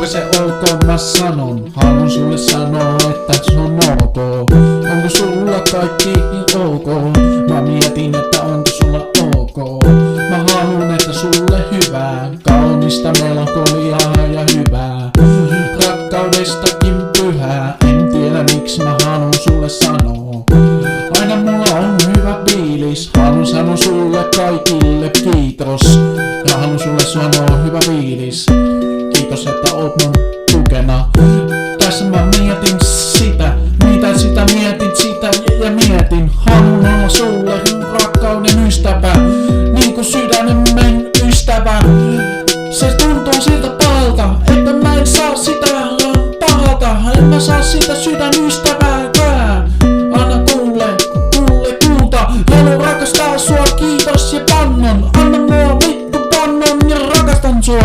se ok, mä sanon. Haluan sulle sanoa, että se on ok. Onko sulla kaikki ok? Mä mietin, että onko sulla ok. Mä haluan, että sulle hyvää, kaunista melankoliaa ja hyvää, rakkaudestakin pyhää. En tiedä miksi mä haluan sulle sanoa. Aina mulla on hyvä fiilis. Haluan sanoa sulle kaikille kiitos. Ja haluan sulle sanoa hyvä fiilis. Kiitos, että oot mun tukena. Tässä mä mietin sitä, mitä sitä mietin, sitä ja mietin. Haluan olla sulle rakkauden ystävä, niinku sydämen ystävä. Se tuntuu siltä pahalta, että mä en saa sitä pahalta. En mä saa sitä sydän ystävääkään. Anna kuule, kuulta. Haluan rakastaa sua, kiitos ja pannon. Anna mua vittu pannon ja rakastan sua.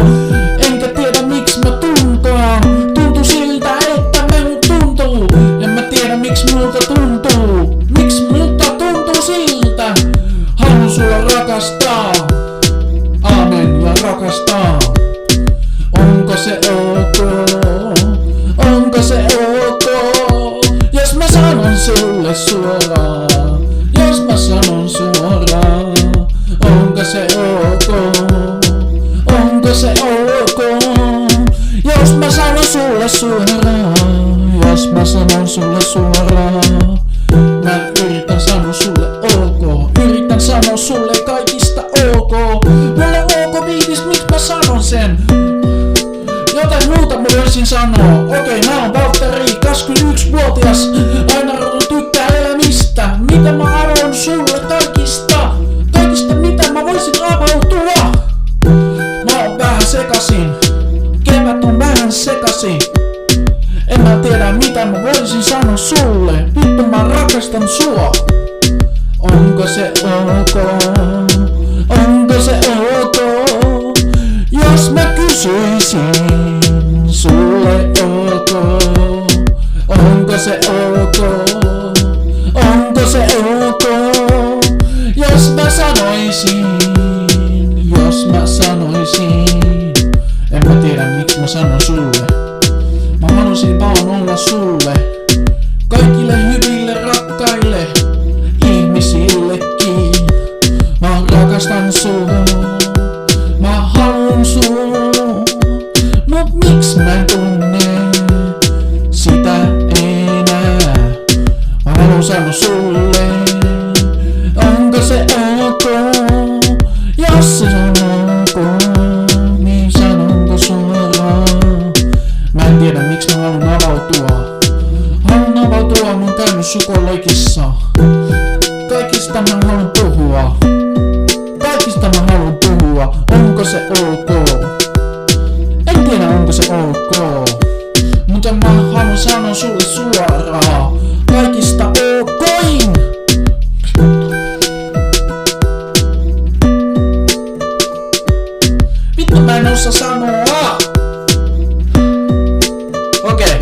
Enkä tiedä miksi mä tuntoa. Tuntuu siltä, että me tuntuu. En mä tiedä miksi multa tuntuu. Miksi multa tuntuu siltä. Haluan sua rakastaa. Amen ja rakastaa. Onko se ok? Onko se ok? Jos mä sanon sulle suoraan. Jos mä sanon suoraan. Onko se ok? Onko se ok? Jos mä sanon sulle suoraan. Jos mä sanon sulle suoraan. Mä yritän sanoa sulle ok. Yritän sanoa sulle kaikista ok. Mulla on ok viitis, miksi mä sanon sen? Jotain muuta mä voisin sanoa. Okei, mä oon Valtteri, 21-vuotias. Aina tykkää elämistä. Mitä mä arvon sulle kaikista? Kaikista mitä mä voisin avautua? Mä oon vähän sekasin. Kevät on vähän sekasin. En mä tiedä mitä mä voisin sanoa sulle. Vittu mä rakastan sua. Onko se ok? Onko se ok? Jos mä kysyisin sulle ok. Onko se ok? Onko se ok? Jos mä sanoisin. Jos mä sanoisin. En mä tiedä miksi mä sanon sulle. Mä halusin vaan olla sulle. Kaikille hyville rakkaille ihmisillekin. Mä rakastan sua. Mä haluun sua. Mut miksi mä en tunne sitä enää? Mä haluun sanoa sulle. Onko se ok? Jos se on ok, niin sanonko suoraan? Mä en tiedä miksi mä haluun avautua. Haluun avautua, mä oon käynyt psykologissa. Kaikista mä haluun puhua. Kaikista mä haluun puhua. Onko se ok? En tiedä onko se ok. Mutta mä haluun sanoa sulle suoraan. Kaikista okoin. Vittu mä en osaa sanoa. Okei.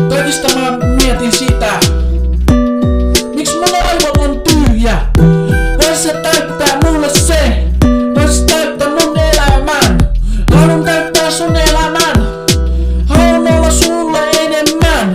Kaikista mä mietin sitä. Miksi mun aivot on tyhjä? Vois se täyttää mulle se. Vois se täyttää mun elämän. Haluan täyttää sun elämän. Haluan olla sulle enemmän.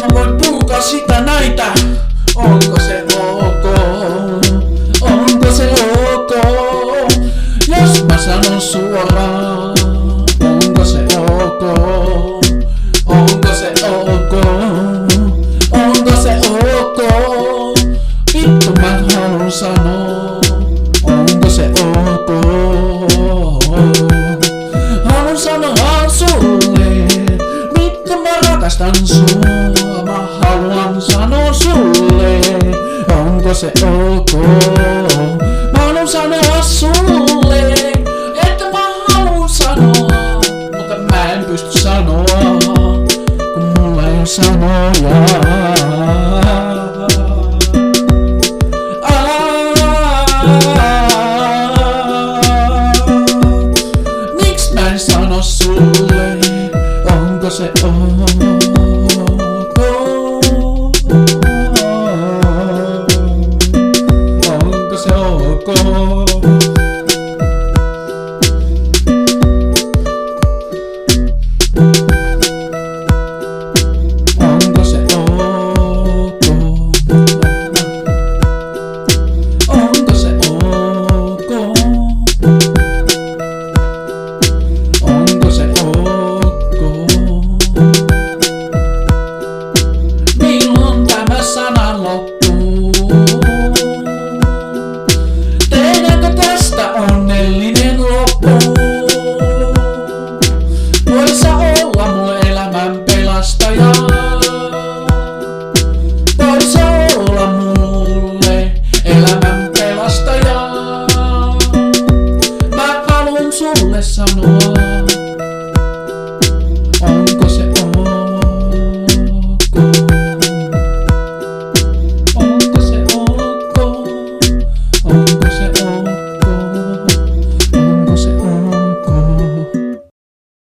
mä voin purkaa sitä näitä. Onko se ok? Onko se ok? Jos mä sanon suoraan, onko se ok? Onko se ok? Onko se ok? Vittu mä haluun sanoa, onko se ok? Haluun sanoa sulle, vittu mä rakastan sua. Mä haluan sanoa sulle, onko se ok? Mä haluun sanoa sulle, että mä haluun sanoa, mutta mä en pysty sanoa, kun mulla ei oo sanoja.